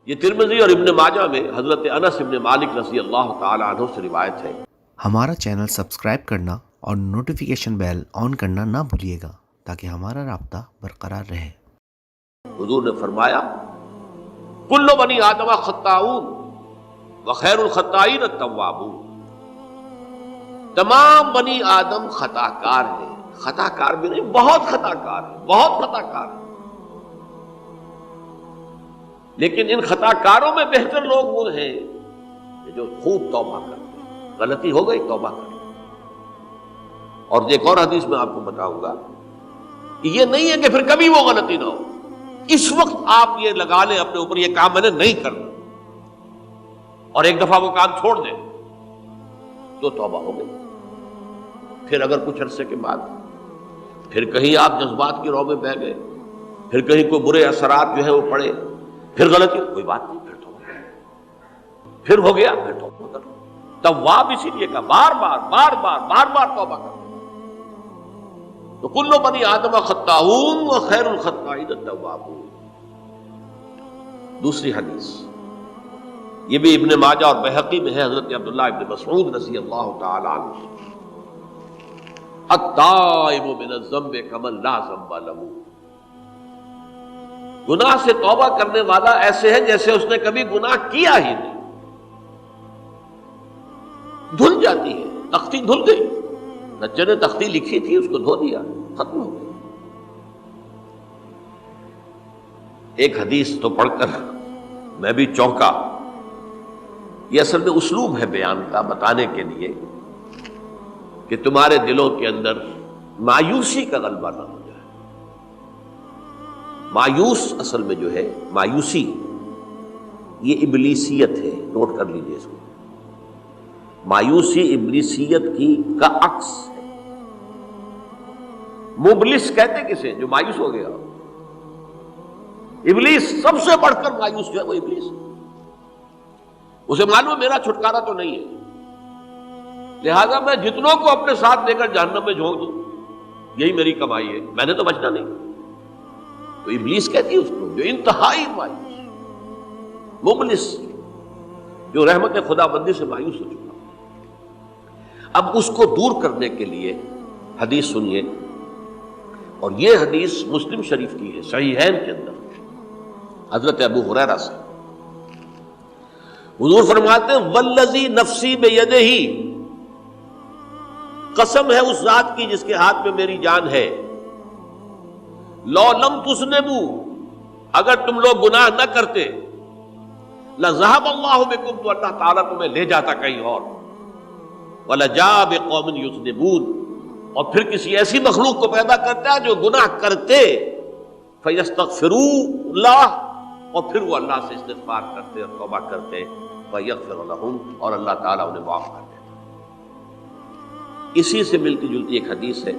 یہ ترمذی اور ابن ماجہ میں حضرت انس ابن مالک رضی اللہ تعالی عنہ سے روایت ہے۔ ہمارا چینل سبسکرائب کرنا اور نوٹیفیکیشن بیل آن کرنا نہ بھولیے گا تاکہ ہمارا رابطہ برقرار رہے۔ حضور نے فرمایا کل بنی آدم خطاؤون وخیر الخطائین التوابون، تمام بنی آدم خطا کار ہیں، خطا کار بھی نہیں، بہت خطا کار ہیں، بہت خطا کار ہیں، لیکن ان خطا کاروں میں بہتر لوگ وہ ہیں کہ جو خوب توبہ کرتے ہیں، غلطی ہو گئی توبہ کرتے ہیں۔ اور ایک اور حدیث میں آپ کو بتاؤں گا کہ یہ نہیں ہے کہ پھر کبھی وہ غلطی نہ ہو، اس وقت آپ یہ لگا لیں اپنے اوپر یہ کام میں نے نہیں کرنا، اور ایک دفعہ وہ کام چھوڑ دیں تو توبہ ہو گئی۔ پھر اگر کچھ عرصے کے بعد پھر کہیں آپ جذبات کی رو میں بہہ گئے، پھر کہیں کوئی برے اثرات جو ہے وہ پڑے، پھر غلطی، کوئی بات نہیں، پھر توبہ، پھر ہو گیا، پھر توبہ کرو۔ تواب اسی لیے کہا بار بار بار بار بار بار توبہ کرو۔ تو کل بنی آدم خطاؤون وخیر الخطائین التوابون۔ دوسری حدیث یہ بھی ابن ماجہ اور بہقی میں ہے، حضرت عبداللہ ابن مسعود رضی اللہ تعالی عنہ، التائب من الذنب کمن لا ذنب له، گناہ سے توبہ کرنے والا ایسے ہے جیسے اس نے کبھی گناہ کیا ہی نہیں۔ دھل جاتی ہے، تختی دھل گئی، بچے نے تختی لکھی تھی اس کو دھو دیا، ختم ہو گئی۔ ایک حدیث تو پڑھ کر میں بھی چونکا، یہ اصل میں اسلوب ہے بیان کا، بتانے کے لیے کہ تمہارے دلوں کے اندر مایوسی کا غلبہ نہ ہو جائے۔ مایوس اصل میں جو ہے مایوسی یہ ابلیسیت ہے، نوٹ کر لیجئے اس کو۔ مایوسی ابلیسیت کا عکس ہے۔ مبلس کہتے کسے؟ جو مایوس ہو گیا۔ ابلیس سب سے بڑھ کر مایوس جو ہے وہ ابلیس ہے۔ اسے معلوم ہے میرا چھٹکارا تو نہیں ہے، لہذا میں جتنوں کو اپنے ساتھ لے کر جہنم میں جھونک دوں یہی میری کمائی ہے، میں نے تو بچنا نہیں۔ تو ابلیس کہتی ہے اس کو جو انتہائی مایوس، مبلس، جو رحمت خدا بندی سے مایوس ہو چکا۔ اب اس کو دور کرنے کے لیے حدیث سنیے، اور یہ حدیث مسلم شریف کی ہے، صحیحین کے اندر، حضرت ابو ہریرہ سے۔ حضور فرماتے ہیں والذی نفسی بیدہ، قسم ہے اس ذات کی جس کے ہاتھ میں میری جان ہے، لو لم تذنبوا، اگر تم لوگ گناہ نہ کرتے، لذهب اللہ بکم، تو اللہ تعالیٰ تمہیں لے جاتا کہیں اور، وَلَجَاءَ بِقَوْمٍ يُذْنِبُونَ، اور پھر کسی ایسی مخلوق کو پیدا کرتا ہے جو گناہ کرتے، فَيَسْتَغْفِرُوا اللَّهَ، اور پھر وہ اللہ سے استغفار کرتے اور توبہ کرتے، فَيَغْفِرُ لَهُمْ، اور اللہ تعالیٰ انہیں معاف کر دیتا۔ اسی سے ملتی جلتی ایک حدیث ہے،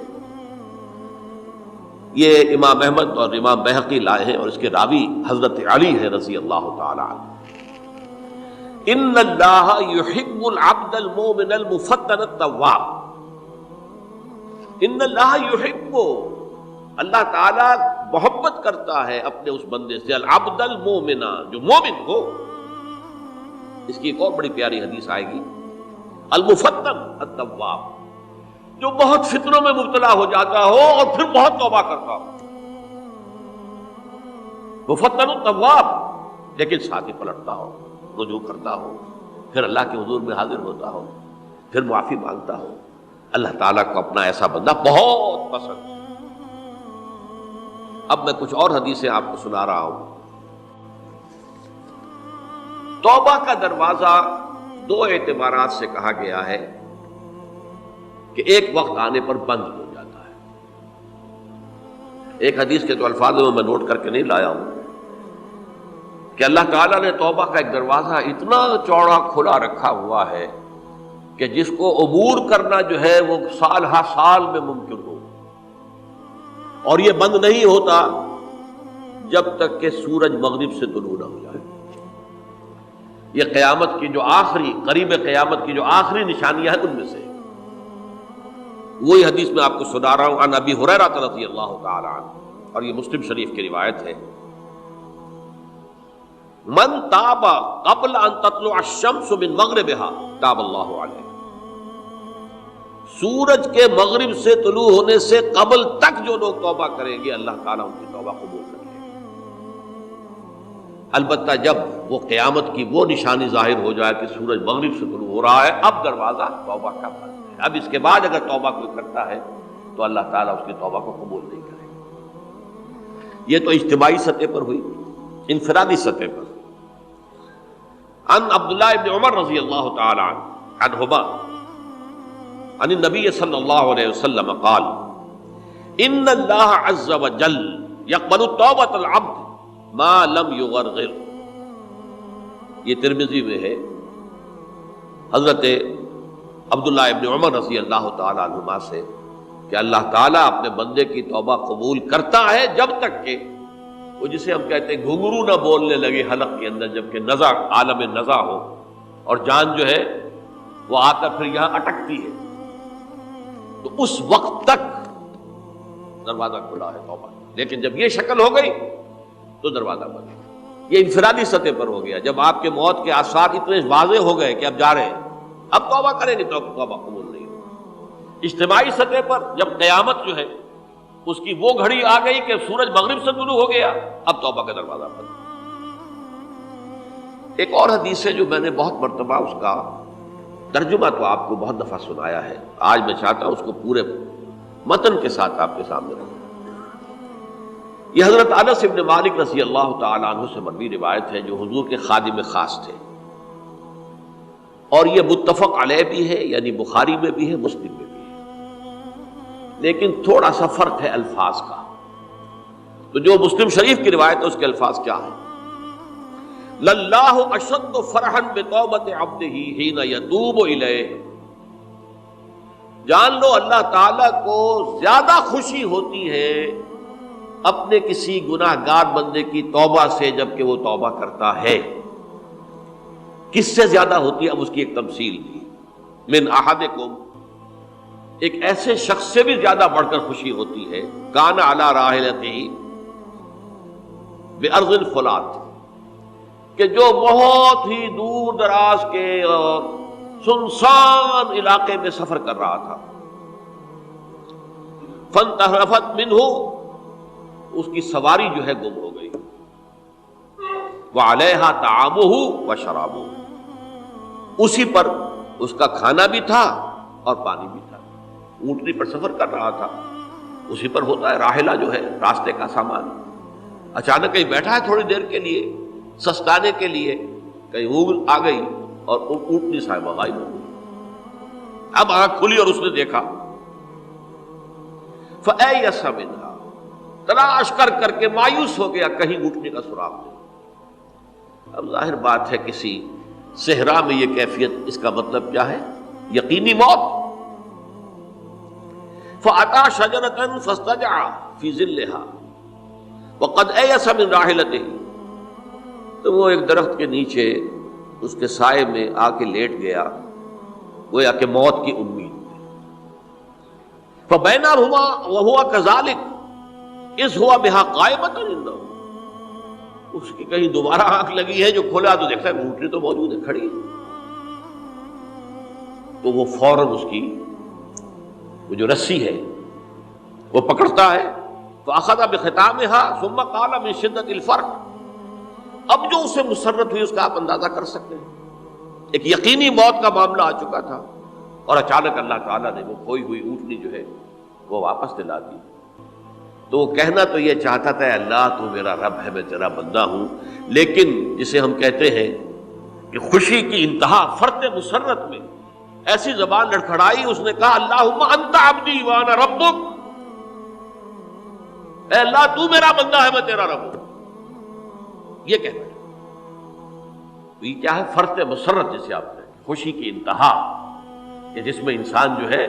یہ امام احمد اور امام بہقی لائے ہیں، اور اس کے راوی حضرت علی ہے رضی اللہ تعالی عنہ۔ ان اللہ یحب العبد المؤمن المفتن التواب، ان اللہ یحب، اللہ تعالیٰ محبت کرتا ہے اپنے اس بندے سے، العبد المؤمن، جو مومن ہو۔ اس کی ایک اور بڑی پیاری حدیث آئے گی، المفتن التواب، جو بہت فتنوں میں مبتلا ہو جاتا ہو اور پھر بہت توبہ کرتا ہو، مفتن التواب، لیکن ساتھ ہی پلٹتا ہو، رجوع کرتا ہو، پھر اللہ کے حضور میں حاضر ہوتا ہو، پھر معافی مانگتا ہو۔ اللہ تعالیٰ کو اپنا ایسا بندہ بہت پسند ہے۔ اب میں کچھ اور حدیثیں آپ کو سنا رہا ہوں۔ توبہ کا دروازہ دو اعتبارات سے کہا گیا ہے کہ ایک وقت آنے پر بند ہو جاتا ہے۔ ایک حدیث کے تو الفاظ میں نوٹ کر کے نہیں لایا ہوں کہ اللہ تعالیٰ نے توبہ کا ایک دروازہ اتنا چوڑا کھلا رکھا ہوا ہے کہ جس کو عبور کرنا جو ہے وہ سال ہا سال میں ممکن ہو، اور یہ بند نہیں ہوتا جب تک کہ سورج مغرب سے طلوع نہ ہو جائے۔ یہ قیامت کی جو آخری، قریب قیامت کی جو آخری نشانیاں ہیں ان میں سے وہی حدیث میں آپ کو سنا رہا ہوں، عن ابی ہریرہ رضی اللہ تعالی عنہ، اور یہ مسلم شریف کی روایت ہے۔ من تاب قبل ان تطلع الشمس من مغربها تاب اللہ علیہ، سورج کے مغرب سے طلوع ہونے سے قبل تک جو لوگ توبہ کریں گے اللہ تعالیٰ ان کی توبہ قبول کرے گا۔ البتہ جب وہ قیامت کی وہ نشانی ظاہر ہو جائے کہ سورج مغرب سے طلوع ہو رہا ہے، اب دروازہ توبہ کا بند ہے، اب اس کے بعد اگر توبہ کوئی کرتا ہے تو اللہ تعالیٰ اس کی توبہ کو قبول نہیں کرے گا۔ یہ تو اجتماعی سطح پر ہوئی۔ انفرادی سطح پر عن عبداللہ ابن عمر رضی اللہ تعالی عنہما عن النبی صلی اللہ علیہ وسلم قال ان اللہ عز وجل یقبل توبۃ العبد ما لم یغرغر۔ یہ ترمذی میں ہے، حضرت عبداللہ ابن عمر رضی اللہ تعالی عنہما سے کہ اللہ تعالیٰ اپنے بندے کی توبہ قبول کرتا ہے جب تک کہ وہ جسے ہم کہتے ہیں گھنگرو نہ بولنے لگے حلق کے اندر، جبکہ نزع عالم نزع ہو اور جان جو ہے وہ آ کر پھر یہاں اٹکتی ہے، تو اس وقت تک دروازہ کھلا ہے توبہ۔ لیکن جب یہ شکل ہو گئی تو دروازہ بند ہے۔ یہ انفرادی سطح پر ہو گیا، جب آپ کے موت کے آثار اتنے واضح ہو گئے کہ اب جا رہے ہیں، اب توبہ کریں گے تو توبہ قبول نہیں ہوگی۔ اجتماعی سطح پر جب قیامت جو ہے اس کی وہ گھڑی آ گئی کہ سورج مغرب سے طلوع ہو گیا، اب توبہ کا دروازہ بند۔ ایک اور حدیث ہے جو میں نے بہت مرتبہ اس کا ترجمہ تو آپ کو بہت دفعہ سنایا ہے، آج میں چاہتا ہوں اس کو پورے متن کے ساتھ آپ کے سامنے رکھوں۔ یہ حضرت انس بن مالک رضی اللہ تعالی عنہ سے مروی روایت ہے، جو حضور کے خادم خاص تھے، اور یہ متفق علیہ بھی ہے، یعنی بخاری میں بھی ہے، مسلم میں بھی ہے، لیکن تھوڑا سا فرق ہے الفاظ کا۔ تو جو مسلم شریف کی روایت ہے اس کے الفاظ کیا ہیں؟ للہ اشد فرحا بتوبۃ عبدہ حین یتوب الیہ۔ جان لو اللہ تعالیٰ کو زیادہ خوشی ہوتی ہے اپنے کسی گناہ گار بندے کی توبہ سے جب کہ وہ توبہ کرتا ہے۔ کس سے زیادہ ہوتی ہے؟ اب اس کی ایک تمثیل دی، من احدکم، ایک ایسے شخص سے بھی زیادہ بڑھ کر خوشی ہوتی ہے، کان علی راحلتہ بارض الفلات، کہ جو بہت ہی دور دراز کے اور سنسان علاقے میں سفر کر رہا تھا، فانتحرفت منہ، اس کی سواری جو ہے گم ہو گئی، وعلیہا طعامہ وشرابہ، اسی پر اس کا کھانا بھی تھا اور پانی بھی تھا، اونٹنی پر سفر کر رہا تھا، اسی پر ہوتا ہے راحلہ جو ہے راستے کا سامان، اچانک کہیں بیٹھا ہے تھوڑی دیر کے لیے سستانے کے لیے، کہیں اونگل آ گئی اور اونٹنی صاحبہ غائب ہو گئی۔ اب آنکھ کھلی اور اس نے دیکھا، فَأَيَّسَ مِنْهَا، تلاش کر کر کے مایوس ہو گیا، کہیں اونٹنی کا سراغ نہیں۔ اب ظاہر بات ہے کسی صحرا میں یہ کیفیت، اس کا مطلب کیا ہے؟ یقینی موت۔ فَأَتَى شَجَرَةً فَاسْتَجَعَ فِي ظِلِّهَا وَقَدْ أَيَسَ مِنْ رَاحِلَتِهِ، تو وہ ایک درخت کے نیچے اس کے سائے میں آ کے لیٹ گیا، گویا کہ موت کی امید میں۔ فَبَيْنَهُمَا وَهُوَ كَذَلِكَ إِذْ هُوَ بِهَا قَائِمَةٌ عِندَهُ، اس کی کہیں دوبارہ آنکھ لگی ہے، جو کھولا تو دیکھتا ہے اونٹنی تو موجود ہے، کھڑی ہے، تو وہ فوراً اس کی وہ جو رسی ہے وہ پکڑتا ہے، فَأَخَذَ بِخِتَامِهَا ثُمَّ قَالَ مِنْ شِدَّةِ الْفَرْقِ، اب جو اسے مسرت ہوئی اس کا آپ اندازہ کر سکتے ہیں، ایک یقینی موت کا معاملہ آ چکا تھا، اور اچانک اللہ تعالیٰ نے وہ کھوئی ہوئی اونٹنی جو ہے وہ واپس دلا دی۔ تو وہ کہنا تو یہ چاہتا تھا، اللہ تو میرا رب ہے، میں تیرا بندہ ہوں، لیکن جسے ہم کہتے ہیں کہ خوشی کی انتہا فرط مسرت میں ایسی زبان لڑکھڑائی، اس نے کہا اللہم انت عبدی وانا ربک، اے اللہ تو میرا بندہ ہے، میں تیرا رب ہوں، یہ کہنا ہے۔ تو یہ کیا ہے؟ فرط مسرت جسے آپ کہتے ہیں، خوشی کی انتہا، کہ جس میں انسان جو ہے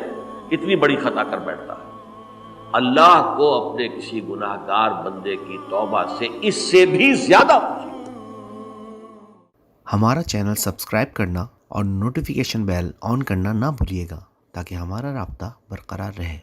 اتنی بڑی خطا کر بیٹھتا ہے۔ اللہ کو اپنے کسی گناہ گار بندے کی توبہ سے اس سے بھی زیادہ خوشی۔ ہمارا چینل سبسکرائب کرنا اور نوٹیفیکیشن بیل آن کرنا نہ بھولیے گا تاکہ ہمارا رابطہ برقرار رہے۔